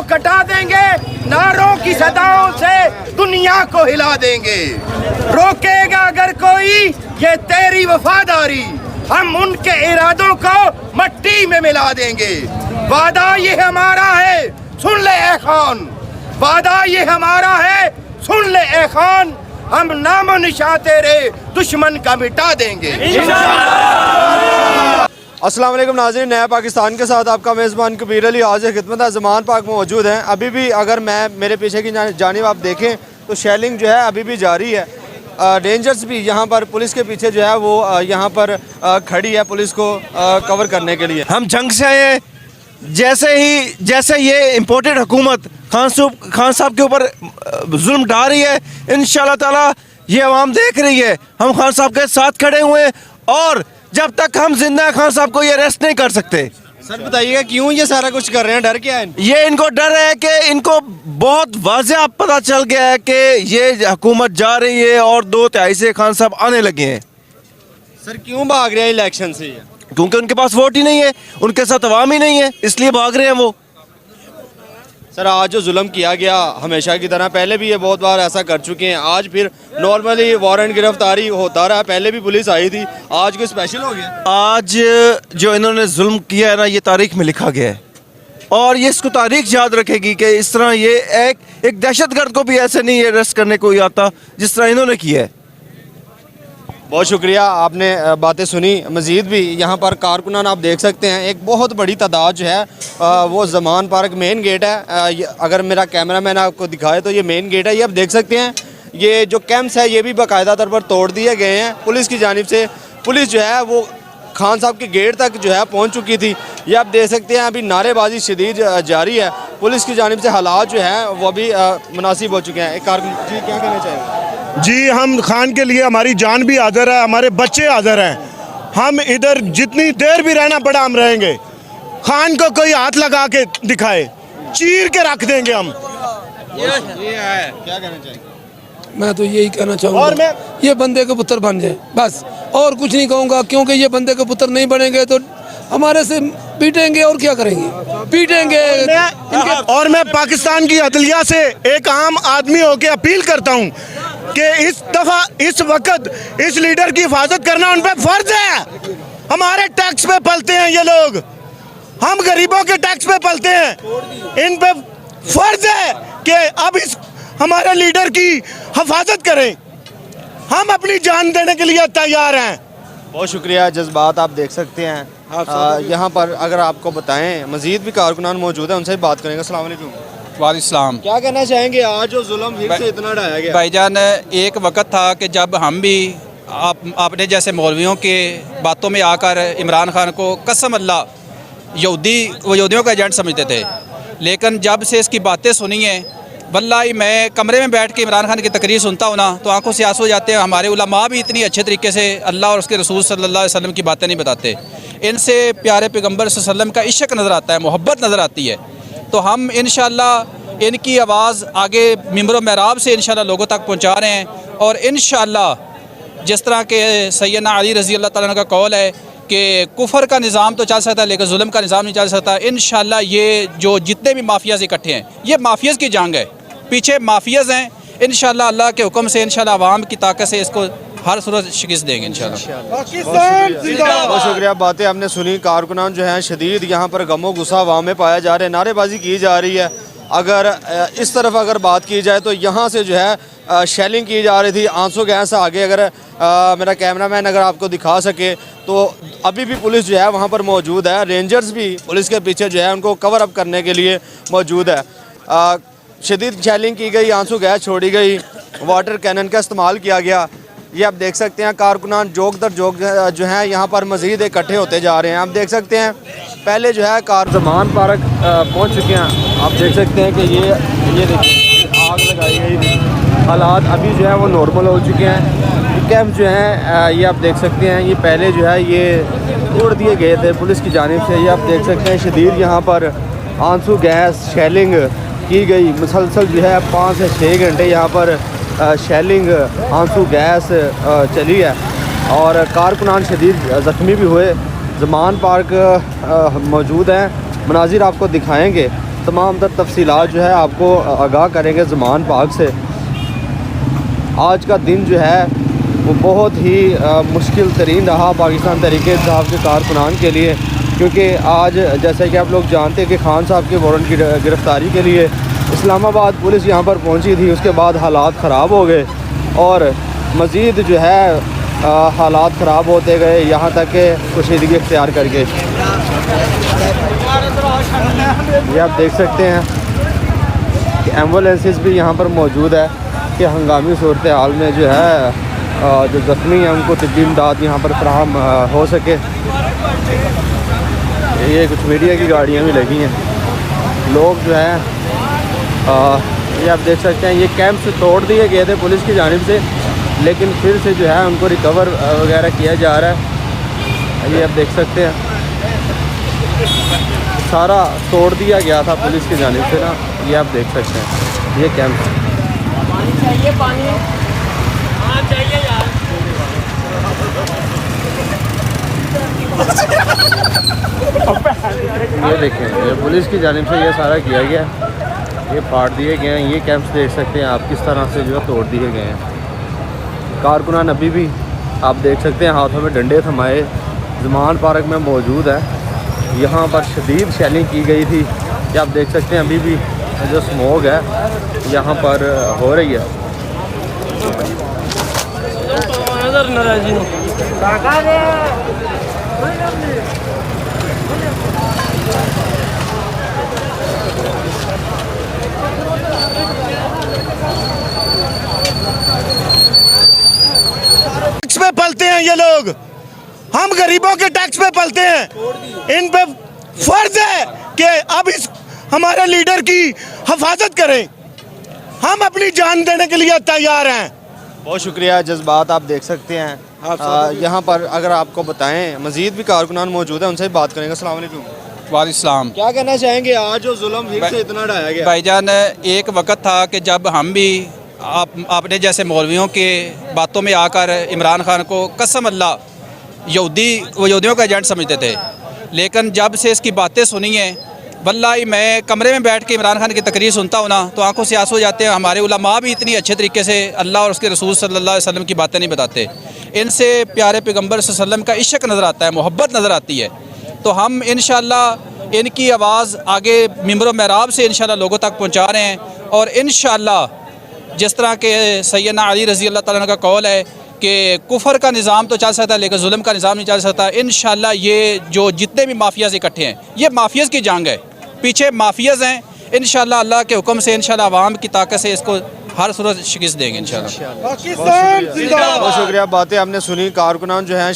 कटा देंगे, नारों की सदाओं से दुनिया को हिला देंगे। रोकेगा अगर कोई ये तेरी वफादारी, हम उनके इरादों को मट्टी में मिला देंगे। वादा ये हमारा है, सुन ले ए खान, वादा ये हमारा है, सुन ले ए खान, हम नामो निशान तेरे दुश्मन का मिटा देंगे। अस्सलाम वालेकुम नाज़रीन, नया पाकिस्तान के साथ आपका मेज़बान कबीर अली हाज़िर खिदमत है। ज़मान पाक में मौजूद हैं। अभी भी अगर मेरे पीछे की जानिब आप देखें तो शेलिंग जो है अभी भी जारी है। रेंजर्स भी यहाँ पर पुलिस के पीछे जो है वो यहाँ पर खड़ी है पुलिस को कवर करने के लिए। हम जंग से आए हैं। जैसे ये इम्पोर्टेड हुकूमत खान साहब के ऊपर जुल्म ढा रही है, इंशाल्लाह ताला ये अवाम देख रही है। हम खान साहब के साथ खड़े हुए हैं और जब तक हम जिंदा हैं खान साहब को ये अरेस्ट नहीं कर सकते। सर बताइएगा क्यों ये सारा कुछ कर रहे हैं, डर क्या है? ये इनको डर है कि इनको बहुत वाज़ेह पता चल गया है कि ये हुकूमत जा रही है और 2/3 से खान साहब आने लगे हैं। सर क्यों भाग रहे हैं इलेक्शन से? क्योंकि उनके पास वोट ही नहीं है, उनके साथ अवाम ही नहीं है, इसलिए भाग रहे हैं वो। सर आज जो जुल्म किया गया हमेशा की तरह, पहले भी ये बहुत बार ऐसा कर चुके हैं, आज फिर नॉर्मली वारंट गिरफ्तारी होता रहा, पहले भी पुलिस आई थी, आज कोई स्पेशल हो गया? आज जो इन्होंने जुल्म किया है ना, ये तारीख में लिखा गया है और ये इसको तारीख याद रखेगी कि इस तरह ये एक दहशतगर्द को भी ऐसे नहीं अरेस्ट करने को आता जिस तरह इन्होंने किया है। बहुत शुक्रिया, आपने बातें सुनी। मज़ीद भी यहाँ पर कारकुनान आप देख सकते हैं, एक बहुत बड़ी तादाद जो है वो ज़मान पार्क मेन गेट है। अगर मेरा कैमरामैन आपको दिखाए तो ये मेन गेट है, ये आप देख सकते हैं। ये जो कैंप्स है ये भी बाकायदा तौर पर तोड़ दिए गए हैं पुलिस की जानिब से। पुलिस जो है वो खान साहब के गेट तक जो है पहुँच चुकी थी। ये आप देख सकते हैं अभी नारेबाजी शदीद जारी है पुलिस की जानिब से। हालात जो है वो भी मुनासिब हो चुके हैं। एक कारकुन जी क्या कहना चाहेंगे? जी हम खान के लिए हमारी जान भी हाज़िर है, हमारे बच्चे हाज़िर हैं। हम इधर जितनी देर भी रहना पड़ा हम रहेंगे। खान को कोई हाथ लगा के दिखाए, चीर के रख देंगे हम। ये है क्या कहना चाहेंगे? मैं तो यही कहना चाहूँगा ये बंदे के पुत्र बन जाए, बस और कुछ नहीं कहूँगा। क्योंकि ये बंदे के पुत्र नहीं बनेंगे तो हमारे से पीटेंगे और क्या करेंगे, पीटेंगे। और मैं पाकिस्तान की अदलिया से एक आम आदमी होकर अपील करता हूँ कि इस दफा इस वक्त इस लीडर की हिफाजत करना उन पे फर्ज है। हमारे टैक्स पे पलते हैं ये लोग, हम गरीबों के टैक्स पे पलते हैं। इन पे फर्ज है कि अब इस हमारे लीडर की हिफाजत करें। हम अपनी जान देने के लिए तैयार हैं। बहुत शुक्रिया, जज्बात आप देख सकते हैं। यहाँ पर अगर आपको बताएं मज़ीद भी कारकुनान मौजूद है, उनसे बात करेंगे। अस्सलाम वालेकुम। वालेकुम। क्या कहना चाहेंगे आज जो जुल्म फिर से इतना ढाया गया? भाईजान एक वक्त था कि जब हम भी आपने जैसे मौलवियों के बातों में आकर इमरान खान को कसम अल्लाह यहूदियों का एजेंट समझते थे, लेकिन जब से इसकी बातें सुनी हैं वल्लाही मैं कमरे में बैठ के इमरान खान की तकरीर सुनता हूँ ना तो आंखों से आंसू हो जाते हैं। हमारे उलमा भी इतनी अच्छे तरीके से अल्लाह और उसके रसूल सल्लल्लाहु अलैहि वसल्लम की बातें नहीं बताते। इनसे प्यारे पैगम्बर सल्लल्लाहु अलैहि वसल्लम का इश्क नज़र आता है, मोहब्बत नज़र आती है। तो हम इंशाअल्लाह इनकी आवाज़ आगे मिंबर महराब से इंशाअल्लाह लोगों तक पहुँचा रहे हैं और इंशाअल्लाह जिस तरह के सैयदना अली रज़ी अल्लाह तआला का कौल है कि कुफर का निज़ाम तो चल सकता है लेकिन जुल्म का निज़ाम नहीं चल सकता। इंशाअल्लाह ये जो जितने भी माफियाज़ इकट्ठे हैं ये माफियाज़ की जंग है, पीछे माफियाज़ हैं। इंशाअल्लाह अल्लाह के हुक्म से इंशाअल्लाह अवाम की ताकत से इसको हर सूरत शिकस्त देंगे इंशाअल्लाह। बहुत शुक्रिया, बातें आपने सुनी। कारकुनान जो हैं शदीद यहाँ पर गमो गुस्सा अवाम में पाया जा रहा है, नारेबाजी की जा रही है। अगर इस तरफ अगर बात की जाए तो यहाँ से जो है शेलिंग की जा रही थी, आंसू गैस आगे। अगर मेरा कैमरामैन अगर आपको दिखा सके तो अभी भी पुलिस जो है वहाँ पर मौजूद है। रेंजर्स भी पुलिस के पीछे जो है उनको कवर अप करने के लिए मौजूद है। शदीद शेलिंग की गई, आंसू गैस छोड़ी गई, वाटर कैनन का इस्तेमाल किया गया। ये आप देख सकते हैं कारकुनान जोक दर जोक जो हैं यहाँ पर मज़ीद इकट्ठे होते जा रहे हैं। आप देख सकते हैं पहले जो है ज़मान पार्क पहुँच चुके हैं। आप देख सकते हैं कि ये देखिए आग लगाई गई थी, हालात अभी जो है वो नॉर्मल हो चुके हैं। कैंप जो हैं ये आप देख सकते हैं, ये पहले जो है ये तोड़ दिए गए थे पुलिस की जानिब से। ये आप देख सकते हैं शदीद यहाँ पर आंसू गैस शेलिंग की गई, मुसलसल जो है 5 से 6 घंटे यहाँ पर शेलिंग आंसू गैस चली है और कारकुनान शदीद ज़ख्मी भी हुए। ज़मान पार्क मौजूद हैं, मनाजिर आपको दिखाएंगे तमाम तर तफसीलात जो है आपको आगाह करेंगे ज़मान पाक से। आज का दिन जो है वो बहुत ही मुश्किल तरीन रहा पाकिस्तान तहरीक इंसाफ के कारकुनान के लिए, क्योंकि आज जैसे कि आप लोग जानते हैं कि खान साहब के वारंट की गिरफ़्तारी के लिए इस्लामाबाद पुलिस यहाँ पर पहुँची थी। उसके बाद हालात ख़राब हो गए और मज़ीद जो है हालात ख़राब होते गए, यहाँ तक कि कशीदगी इख्तियार करके। ये आप देख सकते हैं कि एम्बुलेंसेस भी यहाँ पर मौजूद है कि हंगामी सूरत हाल में जो है जो ज़ख्मी हैं उनको तिब्बी इमदाद यहाँ पर फराहम हो सके। ये कुछ मीडिया की गाड़ियाँ भी लगी हैं। लोग जो है ये आप देख सकते हैं, ये कैंप से तोड़ दिए गए थे पुलिस की जानिब से, लेकिन फिर से जो है उनको रिकवर वगैरह किया जा रहा है। ये आप देख सकते हैं सारा तोड़ दिया गया था पुलिस की जानिब से ना। ये आप देख सकते हैं ये कैंप। ये देखें, ये पुलिस की जानिब से ये सारा किया गया, ये फाड़ दिए गए हैं। ये कैंप्स देख सकते हैं आप किस तरह से जो है तोड़ दिए गए हैं। कारकुनान अभी भी आप देख सकते हैं हाथों में डंडे थमाए ज़मान पार्क में मौजूद है। यहाँ पर शदीद शैलिंग की गई थी। ये आप देख सकते हैं अभी भी जो स्मोक है यहाँ पर हो रही है। टैक्स पे पलते हैं ये लोग, हम गरीबों के टैक्स पे पलते हैं। इन पे फर्ज है कि अब इस हमारे लीडर की हिफाजत करें। हम अपनी जान देने के लिए तैयार हैं। बहुत शुक्रिया। जज्बात आप देख सकते हैं यहाँ पर। अगर आपको बताएं मज़ीद भी कारकुनान मौजूद है, उनसे भी बात करेंगे। अस्सलाम वालेकुम। वालेकुम। क्या कहना चाहेंगे आज जो जुल्म हिंद से इतना ढाया गया? भाईजान, एक वक्त था कि जब हम भी आपने जैसे मौलवियों के बातों में आकर इमरान खान को कसम अल्लाह यहूदियों का एजेंट समझते थे, लेकिन जब से इसकी बातें सुनी हैं, वल्लाही मैं कमरे में बैठ के इमरान खान की तकरीर सुनता हूँ ना तो आंखों से आंसू हो जाते हैं। हमारे उलमा भी इतनी अच्छे तरीके से अल्लाह और उसके रसूल सल्लल्लाहु अलैहि वसल्लम की बातें नहीं बताते। इनसे प्यारे पैगम्बर सल्लल्लाहु अलैहि वसल्लम का इश्क नज़र आता है, मोहब्बत नज़र आती है। तो हम इंशाअल्लाह इनकी आवाज़ आगे मिंबर महराब से इंशाअल्लाह लोगों तक पहुँचा रहे हैं। और इंशाअल्लाह जिस तरह के सैयदना अली रज़ी अल्लाह तआला का कौल है कि कुफर का निज़ाम तो चल सकता है लेकिन जुल्म का निज़ाम नहीं चल सकता। इंशाअल्लाह ये जो जितने भी माफियाज इकट्ठे हैं, ये माफियाज की जंग है, पीछे माफियाज हैं। इंशाअल्लाह अल्लाह के हुक्म से इंशाअल्लाह आवाम की ताकत से इसको हर सूरत शिकस्त देंगे इंशाअल्लाह। बहुत शुक्रिया। बातें आपने सुनी। कारकुनान जो हैं